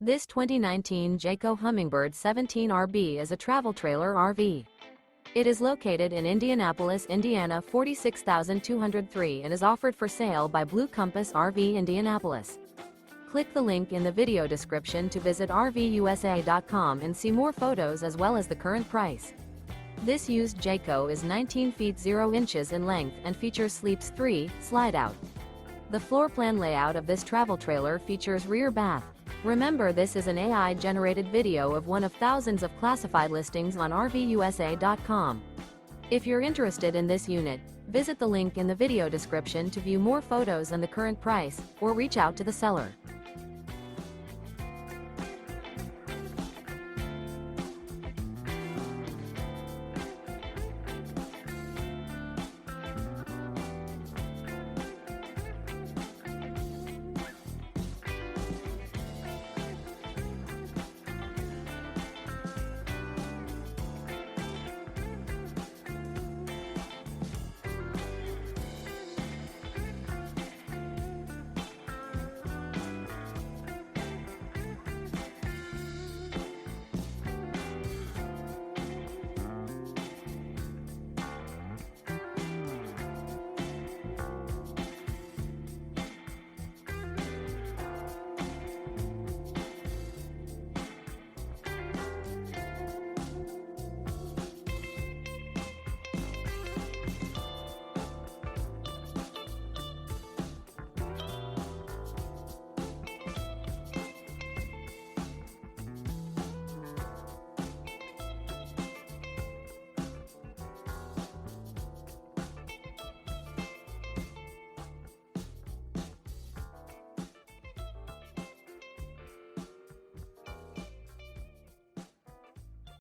This 2019 Jayco Hummingbird 17RB is a travel trailer RV. It is located in Indianapolis, Indiana 46203 and is offered for sale by Blue Compass RV Indianapolis. Click the link in the video description to visit RVUSA.com and see more photos as well as the current price. This used Jayco is 19 feet 0 inches in length and features Sleeps 3, Slideout. The floor plan layout of this travel trailer features rear bath. Remember, this is an AI-generated video of one of thousands of classified listings on RVUSA.com. If you're interested in this unit, visit the link in the video description to view more photos and the current price, or reach out to the seller.